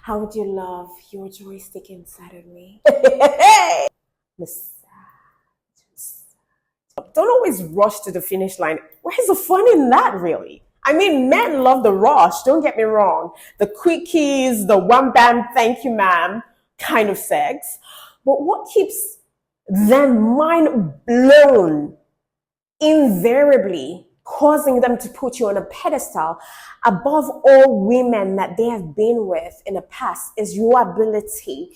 How would you love your joystick inside of me? Massage. Don't always rush to the finish line. Where's the fun in that, really? I mean, men love the rush, don't get me wrong. The quickies, the one bam, thank you, ma'am kind of sex. But what keeps them mind blown, invariably causing them to put you on a pedestal above all women that they have been with in the past, is your ability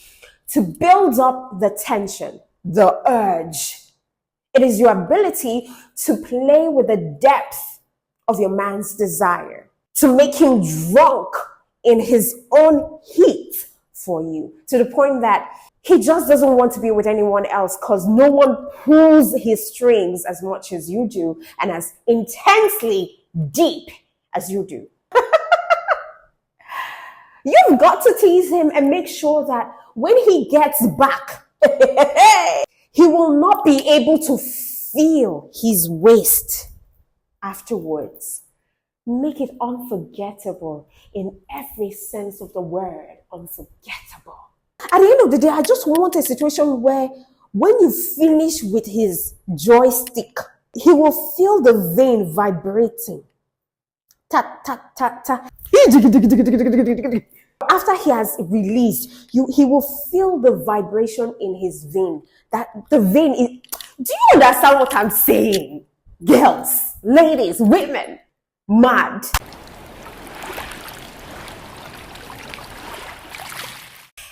to build up the tension, the urge. It is your ability to play with the depth of your man's desire, to make him drunk in his own heat for you, to the point that he just doesn't want to be with anyone else because no one pulls his strings as much as you do and as intensely deep as you do. You've got to tease him and make sure that when he gets back, he will not be able to feel his waist afterwards. Make it unforgettable in every sense of the word, unforgettable. At the end of the day, I just want a situation where when you finish with his joystick, he will feel the vein vibrating. Tap, tap, tap, tap. After he has released, he will feel the vibration in his vein. That the vein is. Do you understand what I'm saying? Girls, ladies, women, mad.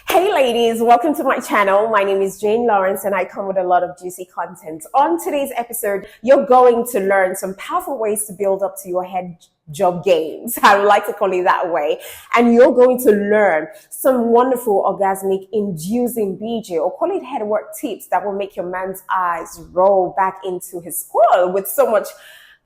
Hey ladies, welcome to my channel. My name is Jane Lawrence and I come with a lot of juicy content. On today's episode, you're going to learn some powerful ways to build up to your head job games. I would like to call it that way. And you're going to learn some wonderful orgasmic inducing Beejay, or call it head work tips that will make your man's eyes roll back into his skull with so much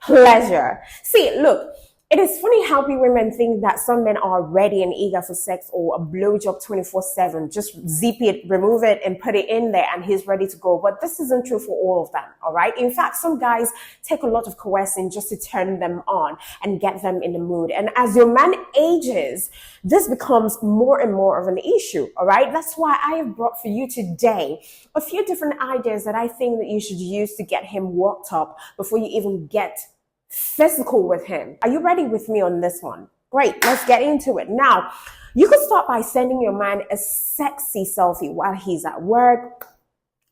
pleasure. See, look, it is funny how we women think that some men are ready and eager for sex or a blowjob 24/7. Just zip it, remove it, and put it in there, and he's ready to go. But this isn't true for all of them, all right? In fact, some guys take a lot of coercing just to turn them on and get them in the mood. And as your man ages, this becomes more and more of an issue, all right? That's why I have brought for you today a few different ideas that I think that you should use to get him worked up before you even get physical with him. Are you ready with me on this one? Great, let's get into it. Now, you could start by sending your man a sexy selfie while he's at work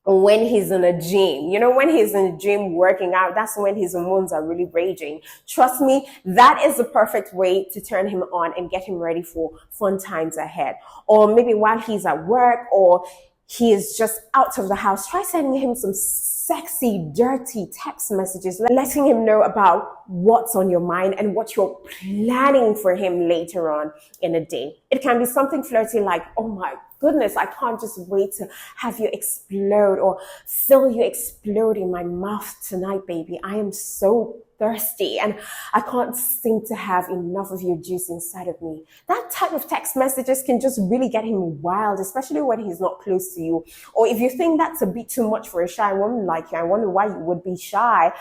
or when he's in the gym. You know, when he's in the gym working out, that's when his hormones are really raging. Trust me, that is the perfect way to turn him on and get him ready for fun times ahead. Or maybe while he's at work or he is just out of the house, try sending him some sexy, dirty text messages, letting him know about what's on your mind and what you're planning for him later on in the day. It can be something flirty like, oh my goodness, I can't just wait to have you explode or feel you explode in my mouth tonight, baby. I am so thirsty and I can't seem to have enough of your juice inside of me. That type of text messages can just really get him wild, especially when he's not close to you. Or if you think that's a bit too much for a shy woman like you, I wonder why you would be shy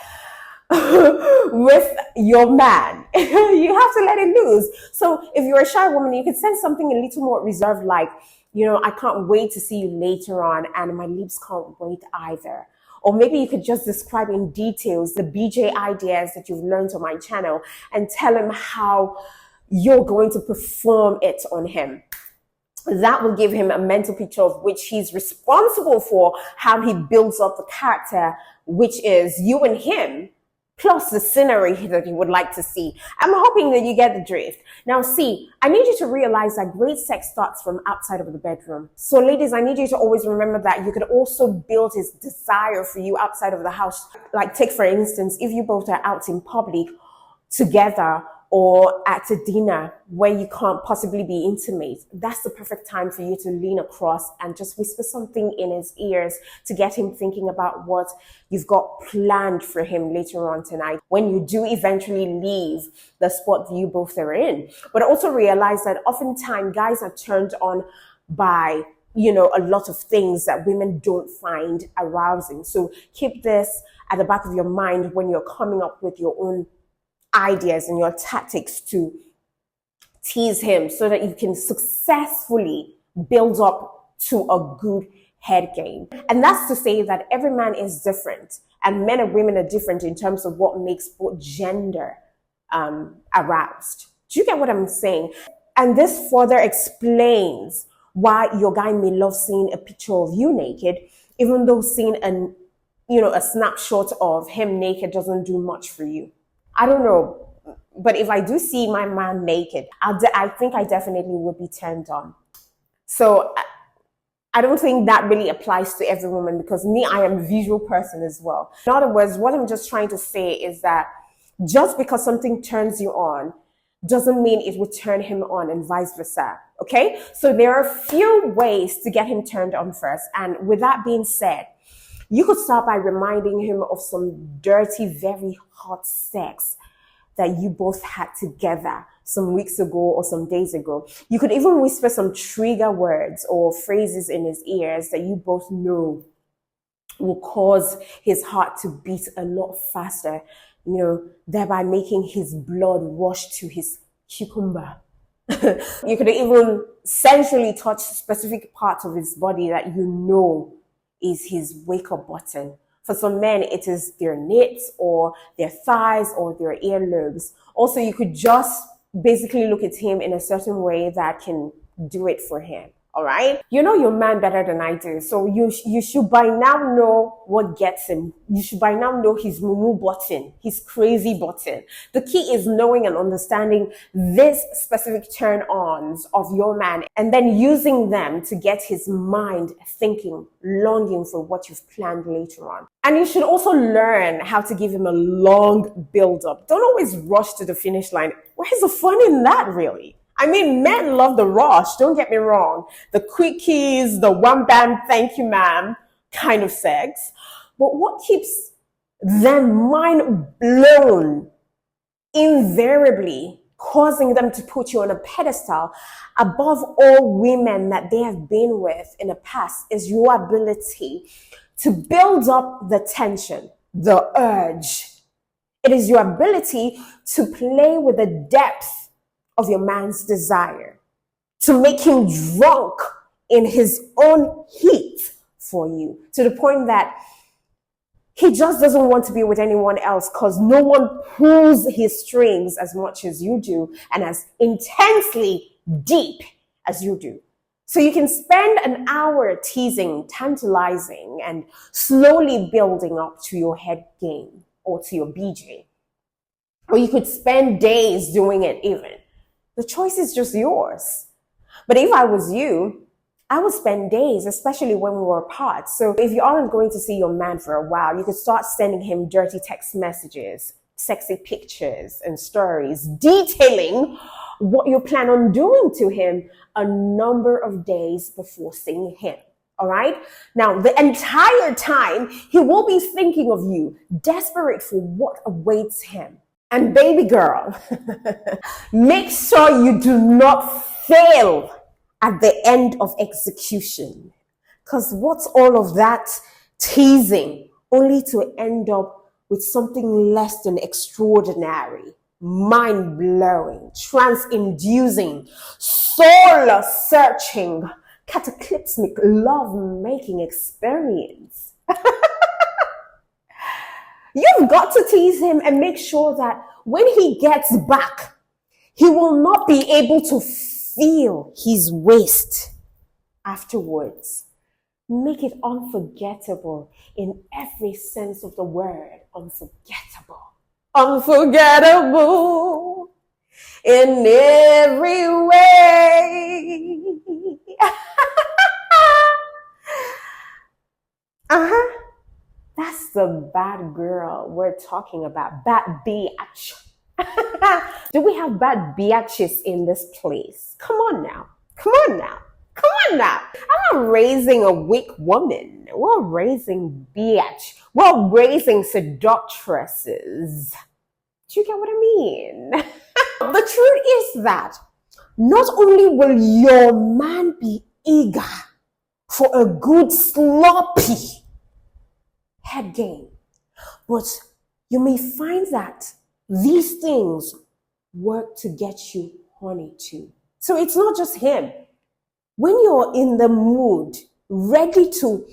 with your man. You have to let it loose. So if you're a shy woman, you could send something a little more reserved like, you know, I can't wait to see you later on and my lips can't wait either. Or maybe you could just describe in details the Beejay ideas that you've learned on my channel and tell him how you're going to perform it on him. That will give him a mental picture of which he's responsible for, how he builds up the character, which is you and him, plus the scenery that you would like to see. I'm hoping that you get the drift. Now see, I need you to realize that great sex starts from outside of the bedroom. So ladies, I need you to always remember that you could also build his desire for you outside of the house. Like take for instance, if you both are out in public together or at a dinner where you can't possibly be intimate, that's the perfect time for you to lean across and just whisper something in his ears to get him thinking about what you've got planned for him later on tonight when you do eventually leave the spot that you both are in. But also realize that oftentimes guys are turned on by, you know, a lot of things that women don't find arousing. So keep this at the back of your mind when you're coming up with your own ideas and your tactics to tease him so that you can successfully build up to a good head game. And that's to say that every man is different, and men and women are different in terms of what makes both gender aroused. Do you get what I'm saying? And this further explains why your guy may love seeing a picture of you naked, even though seeing a snapshot of him naked doesn't do much for you. I don't know, but if I do see my man naked, I think I definitely would be turned on. So I don't think that really applies to every woman, because me, I am a visual person as well. In other words, what I'm just trying to say is that just because something turns you on doesn't mean it will turn him on, and vice versa. Okay? So there are a few ways to get him turned on first. And with that being said, you could start by reminding him of some dirty, very hot sex that you both had together some weeks ago or some days ago. You could even whisper some trigger words or phrases in his ears that you both know will cause his heart to beat a lot faster, thereby making his blood rush to his cucumber. You could even sensually touch specific parts of his body that you know is his wake-up button. For some men, it is their knits or their thighs or their earlobes. Also, you could just basically look at him in a certain way that can do it for him. All right. You know your man better than I do. So you should by now know what gets him. You should by now know his mumu button, his crazy button. The key is knowing and understanding this specific turn-ons of your man, and then using them to get his mind thinking, longing for what you've planned later on. And you should also learn how to give him a long build-up. Don't always rush to the finish line. Where's the fun in that, really? I mean, men love the rush, don't get me wrong. The quickies, the one bam, thank you ma'am kind of sex. But what keeps them mind blown, invariably causing them to put you on a pedestal above all women that they have been with in the past, is your ability to build up the tension, the urge. It is your ability to play with the depth of your man's desire, to make him drunk in his own heat for you, to the point that he just doesn't want to be with anyone else because no one pulls his strings as much as you do and as intensely deep as you do. So you can spend an hour teasing, tantalizing, and slowly building up to your head game or to your BJ. Or you could spend days doing it even. The choice is just yours. But if I was you, I would spend days, especially when we were apart. So if you aren't going to see your man for a while, you could start sending him dirty text messages, sexy pictures and stories detailing what you plan on doing to him a number of days before seeing him. All right. Now, the entire time he will be thinking of you, desperate for what awaits him. And baby girl, make sure you do not fail at the end of execution. Because what's all of that teasing only to end up with something less than extraordinary, mind-blowing, trance-inducing, soul-searching, cataclysmic love-making experience. You've got to tease him and make sure that when he gets back, he will not be able to feel his waist afterwards. Make it unforgettable in every sense of the word. Unforgettable. Unforgettable in every way. Uh-huh. That's the bad girl we're talking about. Bad biatch. Do we have bad biatches in this place? Come on now. Come on now. Come on now. I'm not raising a weak woman. We're raising biatch. We're raising seductresses. Do you get what I mean? The truth is that not only will your man be eager for a good sloppy head game, but you may find that these things work to get you horny too. So it's not just him. When you're in the mood, ready to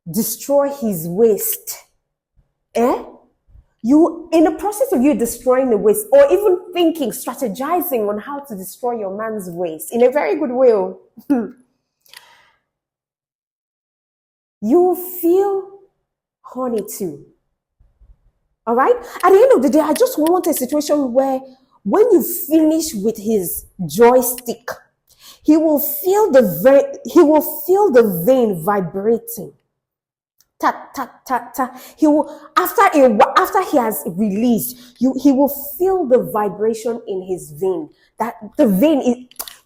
destroy his waist, eh? You, in the process of you destroying the waist, or even thinking, strategizing on how to destroy your man's waist in a very good way, you feel horny too. All right. At the end of the day, I just want a situation where when you finish with his joystick, he will feel the vein vibrating. Tap tap tap tap. He will after he has released, he will feel the vibration in his vein. That the vein is.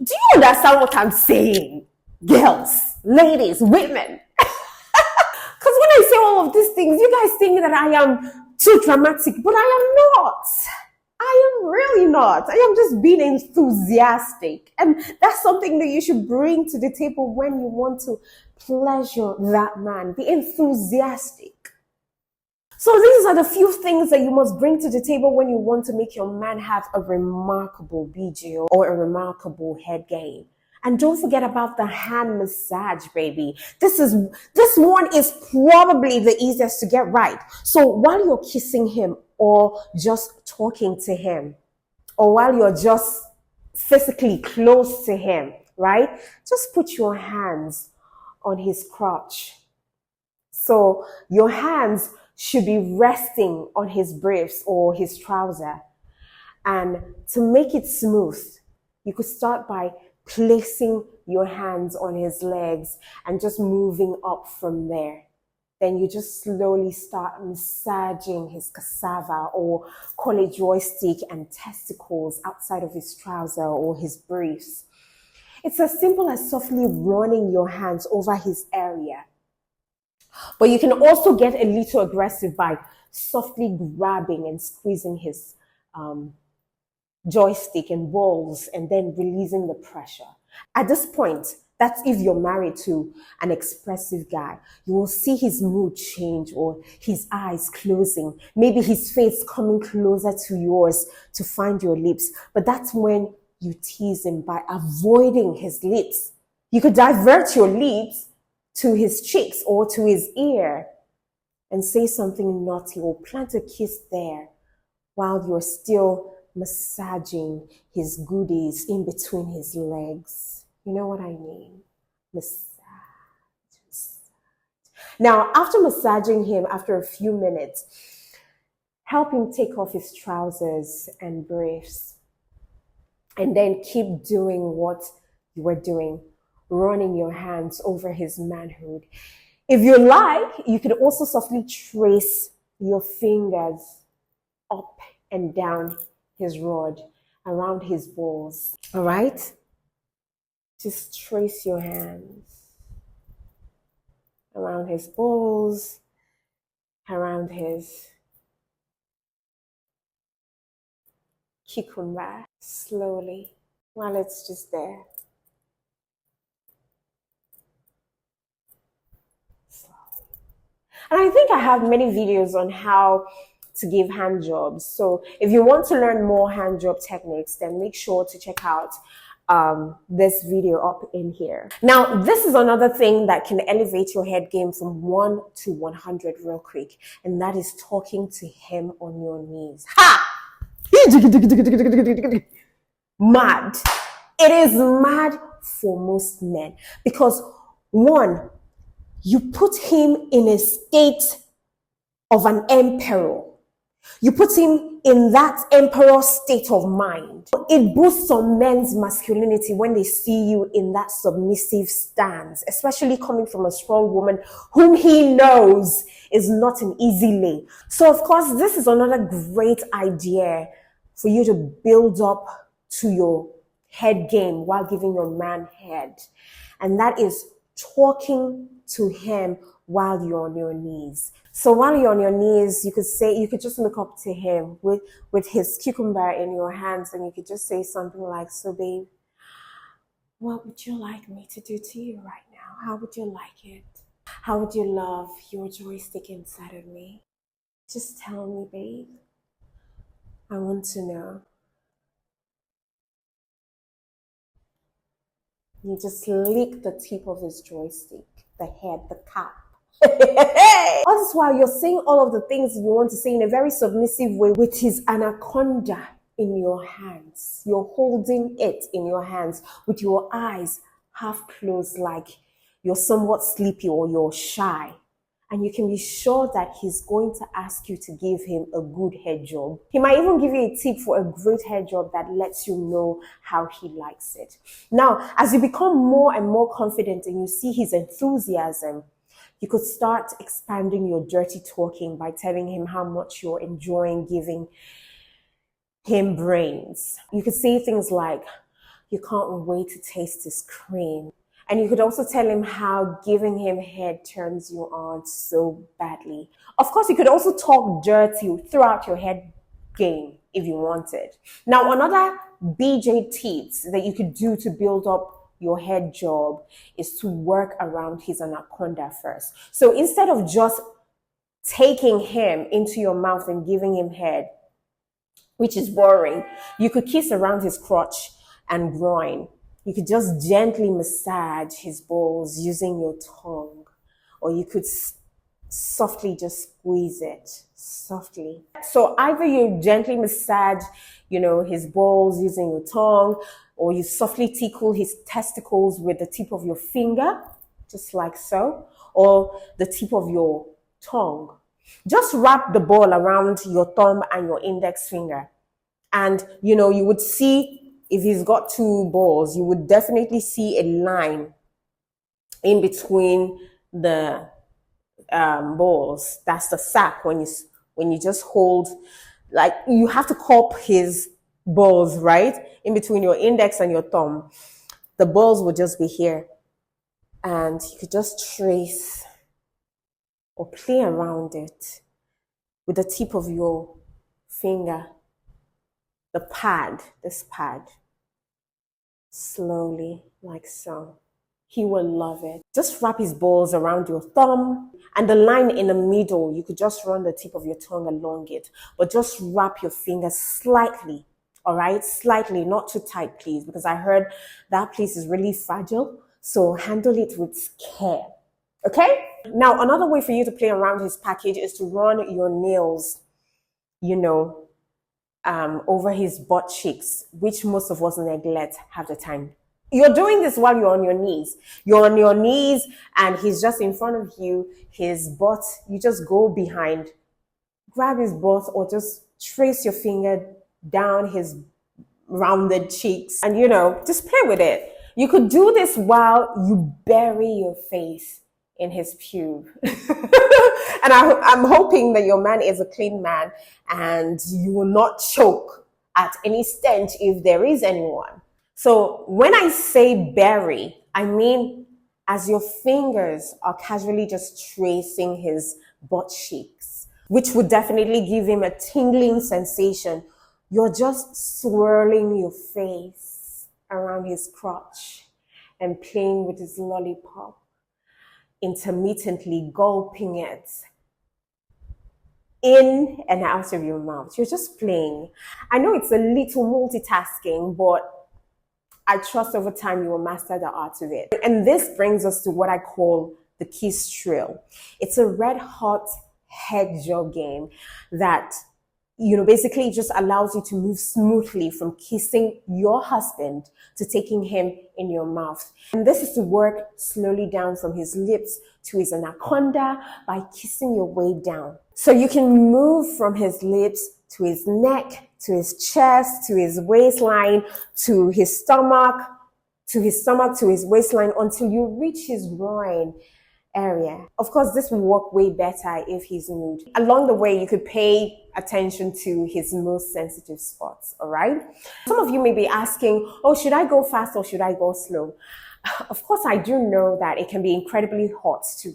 Do you understand what I'm saying, girls, ladies, women? Because when I say all of these things, you guys think that I am too dramatic, but I am not. I am really not. I am just being enthusiastic. And that's something that you should bring to the table when you want to pleasure that man. Be enthusiastic. So these are the few things that you must bring to the table when you want to make your man have a remarkable BJ or a remarkable head game. And don't forget about the hand massage, baby. This one is probably the easiest to get right. So while you're kissing him or just talking to him, or while you're just physically close to him, right? Just put your hands on his crotch. So your hands should be resting on his briefs or his trouser. And to make it smooth, you could start by placing your hands on his legs and just moving up from there. Then you just slowly start massaging his cassava, or call it joystick, and testicles outside of his trouser or his briefs. It's as simple as softly running your hands over his area. But you can also get a little aggressive by softly grabbing and squeezing his joystick and balls and then releasing the pressure. At this point, that's if you're married to an expressive guy. You will see his mood change, or his eyes closing, maybe his face coming closer to yours to find your lips. But that's when you tease him by avoiding his lips. You could divert your lips to his cheeks or to his ear and say something naughty, or plant a kiss there while you're still massaging his goodies in between his legs. You know what I mean? Massage. Now, after massaging him, after a few minutes, help him take off his trousers and briefs. And then keep doing what you were doing, running your hands over his manhood. If you like, you could also softly trace your fingers up and down his rod, around his balls. All right? Just trace your hands around his balls, around his cucumber, slowly, while it's just there. Slowly. And I think I have many videos on how to give hand jobs. So if you want to learn more hand job techniques, then make sure to check out this video up in here. Now, this is another thing that can elevate your head game from 1 to 100 real quick, and that is talking to him on your knees. Ha! Mad. It is mad for most men because, one, you put him in a state of an emperor. You put him in that emperor state of mind. It boosts some men's masculinity when they see you in that submissive stance, especially coming from a strong woman whom he knows is not an easy lay. So, of course, this is another great idea for you to build up to your head game while giving your man head. And that is talking to him while you're on your knees. So while you're on your knees, you could just look up to him with his cucumber in your hands, and you could just say something like, "So babe, what would you like me to do to you right now? How would you like it? How would you love your joystick inside of me? Just tell me, babe. I want to know." You just lick the tip of his joystick, the head, the cap. All this while you're saying all of the things you want to say in a very submissive way with his anaconda in your hands. You're holding it in your hands with your eyes half closed, like you're somewhat sleepy or you're shy. And you can be sure that he's going to ask you to give him a good head job. He might even give you a tip for a great head job that lets you know how he likes it. Now, as you become more and more confident and you see his enthusiasm, you could start expanding your dirty talking by telling him how much you're enjoying giving him brains. You could say things like, you can't wait to taste his cream. And you could also tell him how giving him head turns you on so badly. Of course, you could also talk dirty throughout your head game if you wanted. Now, another BJ tips that you could do to build up your head job is to work around his anaconda first. So instead of just taking him into your mouth and giving him head, which is boring, you could kiss around his crotch and groin. You could just gently massage his balls using your tongue, or you could softly just squeeze it softly. So either you gently massage, his balls using your tongue, or you softly tickle his testicles with the tip of your finger, just like so, or the tip of your tongue. Just wrap the ball around your thumb and your index finger. And, you would see, if he's got two balls, you would definitely see a line in between the balls. That's the sack. When you just hold, like, you have to cup his balls, right? In between your index and your thumb. The balls would just be here. And you could just trace or play around it with the tip of your finger. This pad, slowly, like so. He will love it. Just wrap his balls around your thumb, and the line in the middle, you could just run the tip of your tongue along it, but just wrap your fingers slightly, all right? Slightly, not too tight, please, because I heard that place is really fragile, so handle it with care, okay? Now, another way for you to play around his package is to run your nails, over his butt cheeks, which most of us neglect half the time. You're doing this while you're on your knees. You're on your knees and he's just in front of you, his butt. You just go behind, grab his butt, or just trace your finger down his rounded cheeks and, just play with it. You could do this while you bury your face in his pube. And I'm hoping that your man is a clean man and you will not choke at any stench if there is anyone. So when I say bury, I mean as your fingers are casually just tracing his butt cheeks, which would definitely give him a tingling sensation. You're just swirling your face around his crotch and playing with his lollipop, intermittently gulping it in and out of your mouth. You're just playing. I know it's a little multitasking, but I trust over time you will master the art of it. And this brings us to what I call the kiss drill. It's a red hot head job game that basically just allows you to move smoothly from kissing your husband to taking him in your mouth. And this is to work slowly down from his lips to his anaconda by kissing your way down. So you can move from his lips to his neck, to his chest, to his waistline, to his stomach, to his waistline until you reach his groin area. Of course, this will work way better if he's nude. Along the way, you could pay attention to his most sensitive spots, all right? Some of you may be asking, oh, should I go fast or should I go slow? Of course, I do know that it can be incredibly hot to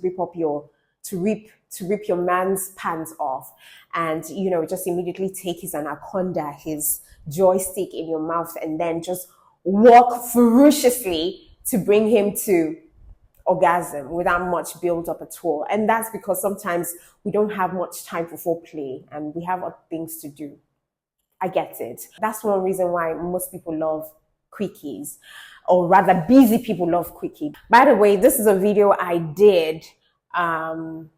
rip your man's pants off and, just immediately take his anaconda, his joystick in your mouth and then just walk ferociously to bring him to orgasm without much build up at all. And that's because sometimes we don't have much time for foreplay and we have other things to do. I get it. That's one reason why most people love quickies, or rather busy people love quickie. By the way, this is a video I did on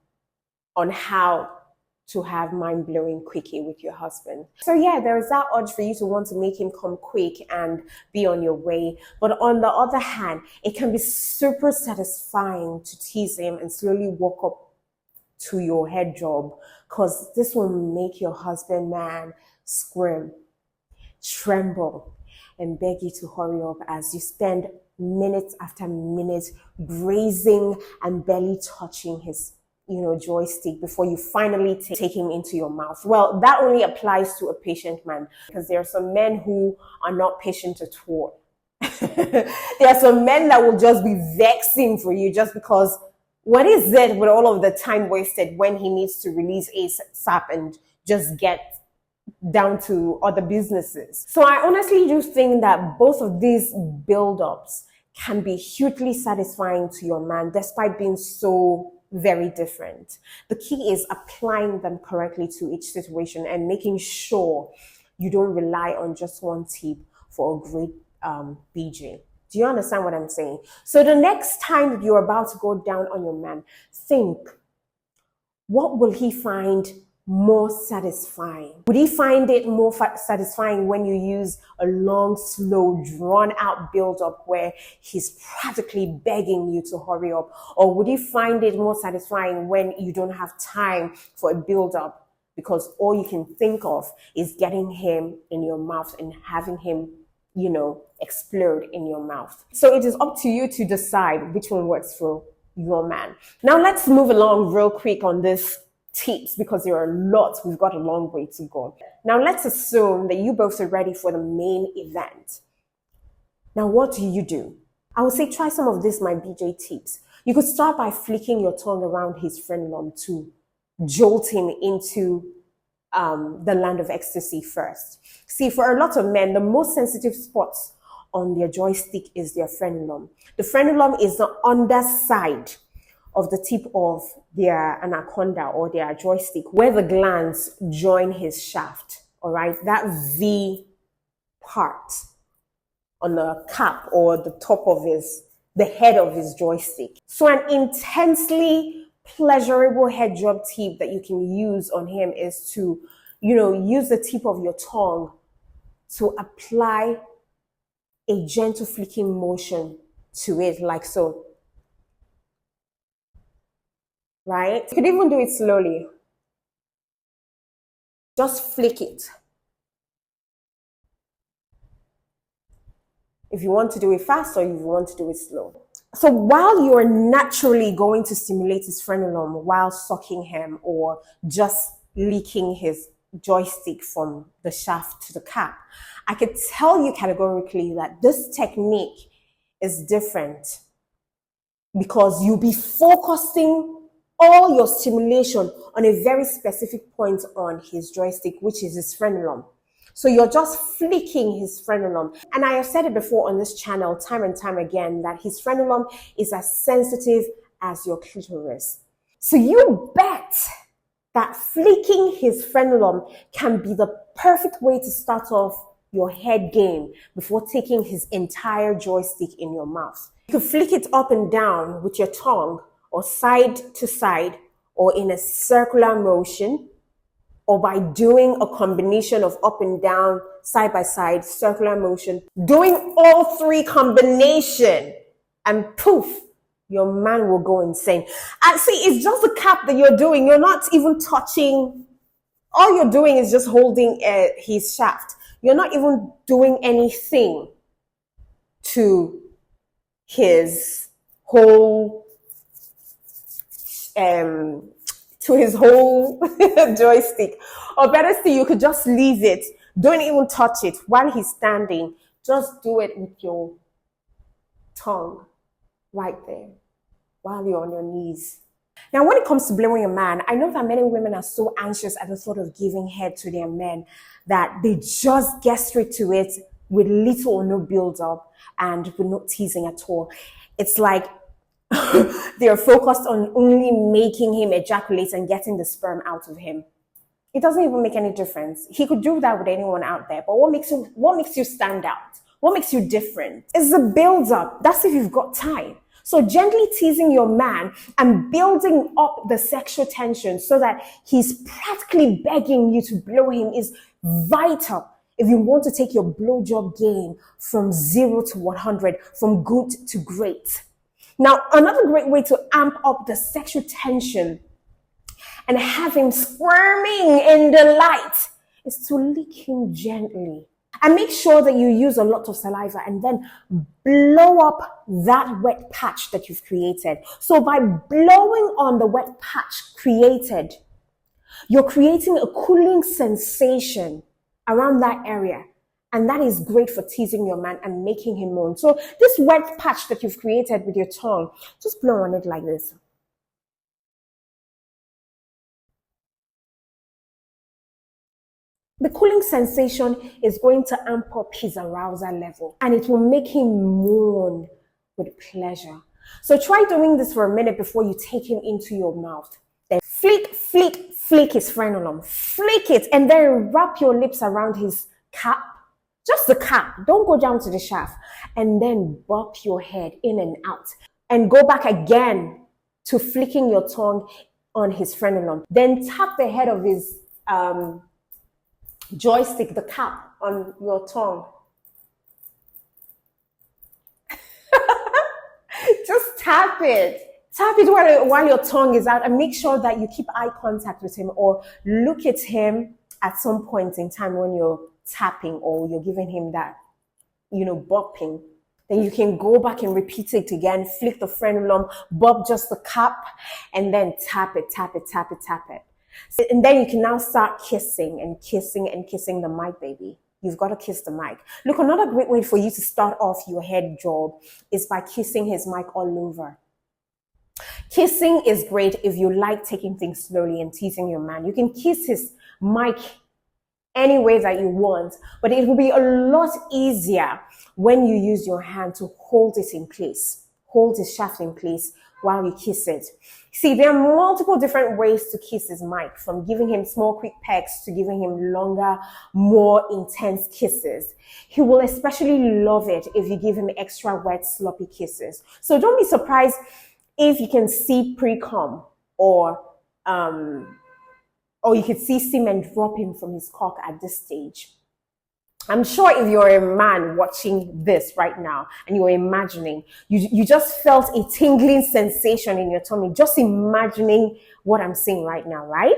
how to have mind-blowing quickie with your husband. So yeah, there's that urge for you to want to make him come quick and be on your way. But on the other hand, it can be super satisfying to tease him and slowly walk up to your head job, because this will make your husband, man, scream, tremble, and beg you to hurry up as you spend minutes after minutes grazing and barely touching his joystick before you finally take him into your mouth. Well, that only applies to a patient man, because there are some men who are not patient at all. There are some men that will just be vexing for you just because what is it with all of the time wasted when he needs to release ASAP and just get down to other businesses. So I honestly do think that both of these build-ups can be hugely satisfying to your man despite being so very different. The key is applying them correctly to each situation and making sure you don't rely on just one tip for a great BJ. Do you understand what I'm saying? So the next time you're about to go down on your man, think, what will he find more satisfying? Would he find it more satisfying when you use a long, slow, drawn-out build-up where he's practically begging you to hurry up? Or would he find it more satisfying when you don't have time for a build-up because all you can think of is getting him in your mouth and having him, explode in your mouth? So it is up to you to decide which one works for your man. Now let's move along real quick on this tips, because there are lots. We've got a long way to go. Now let's assume that you both are ready for the main event. Now what do? I would say try some of these my BJ tips. You could start by flicking your tongue around his frenulum to jolt him into the land of ecstasy first. See, for a lot of men, the most sensitive spots on their joystick is their frenulum. The frenulum is the underside of the tip of their anaconda or their joystick, where the glands join his shaft. All right, that V part on the cap or the top of the head of his joystick. So an intensely pleasurable head job tip that you can use on him is to, use the tip of your tongue to apply a gentle flicking motion to it, like so. Right? You could even do it slowly. Just flick it. If you want to do it fast or if you want to do it slow. So while you're naturally going to stimulate his frenulum while sucking him or just licking his joystick from the shaft to the cap, I could tell you categorically that this technique is different, because you'll be focusing all your stimulation on a very specific point on his joystick, which is his frenulum. So you're just flicking his frenulum. And I have said it before on this channel time and time again that his frenulum is as sensitive as your clitoris. So you bet that flicking his frenulum can be the perfect way to start off your head game before taking his entire joystick in your mouth. You can flick it up and down with your tongue, or side to side, or in a circular motion, or by doing a combination of up and down, side by side, circular motion, doing all three combination, and poof, your man will go insane. And see, it's just a cap that you're doing. You're not even touching. All you're doing is just holding his shaft. You're not even doing anything to his whole joystick. Or better still, you could just leave it. Don't even touch it while he's standing. Just do it with your tongue right there while you're on your knees. Now, when it comes to blowing a man, I know that many women are so anxious at the thought of giving head to their men that they just get straight to it with little or no build up and with no teasing at all. It's like they're focused on only making him ejaculate and getting the sperm out of him. It doesn't even make any difference. He could do that with anyone out there. But what makes you stand out? What makes you different? It's the build up. That's if you've got time. So gently teasing your man and building up the sexual tension so that he's practically begging you to blow him is vital if you want to take your blowjob game from 0 to 100, from good to great. Now, another great way to amp up the sexual tension and have him squirming in delight is to lick him gently. And make sure that you use a lot of saliva and then blow up that wet patch that you've created. So by blowing on the wet patch created, you're creating a cooling sensation around that area. And that is great for teasing your man and making him moan. So this wet patch that you've created with your tongue, just blow on it like this. The cooling sensation is going to amp up his arousal level and it will make him moan with pleasure. So try doing this for a minute before you take him into your mouth. Then flick his frenulum. Flick it and then wrap your lips around his cap. Just the cap. Don't go down to the shaft. And then bop your head in and out. And go back again to flicking your tongue on his frenulum. Then tap the head of his joystick, the cap, on your tongue. Just tap it. Tap it while your tongue is out and make sure that you keep eye contact with him or look at him at some point in time when you're tapping or you're giving him that, bopping. Then you can go back and repeat it again, flick the frenulum, bop just the cap, and then tap it. And then you can now start kissing the mic, baby. You've got to kiss the mic. Look, another great way for you to start off your head job is by kissing his mic all over. Kissing is great if you like taking things slowly and teasing your man. You can kiss his mic any way that you want, but it will be a lot easier when you use your hand to hold it in place, hold his shaft in place while you kiss it. See, there are multiple different ways to kiss his mic, from giving him small quick pecks to giving him longer, more intense kisses. He will especially love it if you give him extra wet, sloppy kisses. So don't be surprised if you can see pre-cum or you could see semen dropping from his cock at this stage. I'm sure if you're a man watching this right now and you're imagining, you just felt a tingling sensation in your tummy, just imagining what I'm saying right now, right?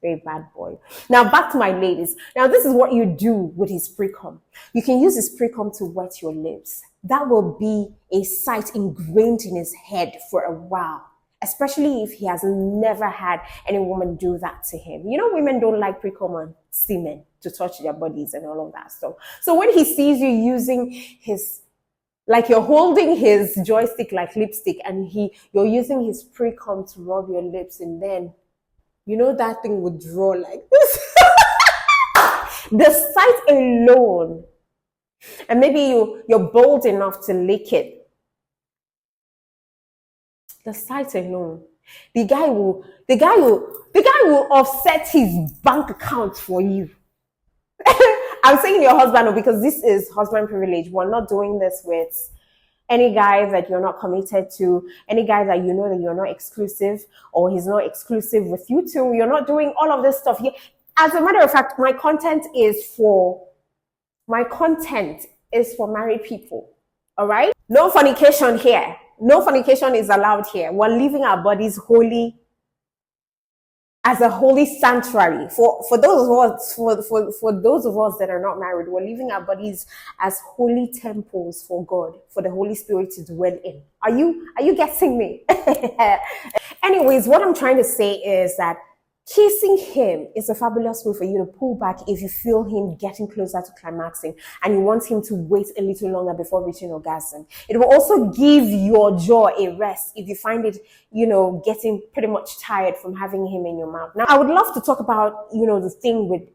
Very bad boy. Now back to my ladies. Now this is what you do with his pre-cum. You can use his pre-cum to wet your lips. That will be a sight ingrained in his head for a while, especially if he has never had any woman do that to him. Women don't like pre-cum and semen to touch their bodies and all of that stuff. So when he sees you using like you're holding his joystick like lipstick and you're using his pre-cum to rub your lips, and then, that thing would draw like this. The sight alone, and maybe you're bold enough to lick it. The sight alone, the guy will offset his bank account for you. I'm saying your husband, because this is husband privilege. We're not doing this with any guy that you're not committed to, any guy that you know that you're not exclusive, or he's not exclusive with you too. You're not doing all of this stuff here. As a matter of fact, my content is for married people. All right? No fornication here. No fornication is allowed here. We're leaving our bodies holy, as a holy sanctuary. For those of us that are not married, we're leaving our bodies as holy temples for God, for the Holy Spirit to dwell in. Are you getting me? Anyways, what I'm trying to say is that kissing him is a fabulous way for you to pull back if you feel him getting closer to climaxing and you want him to wait a little longer before reaching orgasm. It will also give your jaw a rest if you find it, getting pretty much tired from having him in your mouth. Now, I would love to talk about, the thing with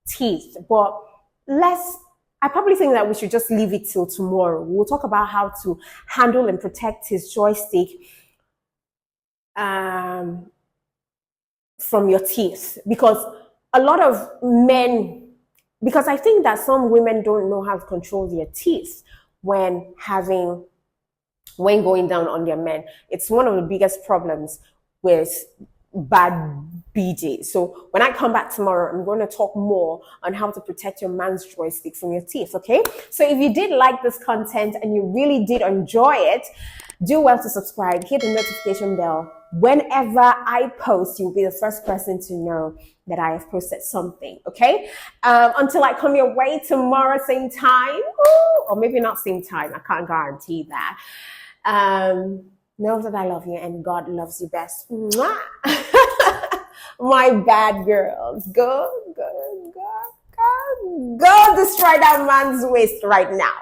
teeth, but I probably think that we should just leave it till tomorrow. We'll talk about how to handle and protect his joystick from your teeth, because a lot of men because I think that some women don't know how to control their teeth when going down on their men. It's one of the biggest problems with bad BJ. So when I come back tomorrow, I'm going to talk more on how to protect your man's joystick from your teeth. Okay. So if you did like this content and you really did enjoy it, do well to subscribe, hit the notification bell. Whenever I post, you'll be the first person to know that I have posted something. Okay. Until I come your way tomorrow, same time, or maybe not same time. I can't guarantee that. Know that I love you and God loves you best. Mwah! My bad girls. Go destroy that man's waist right now.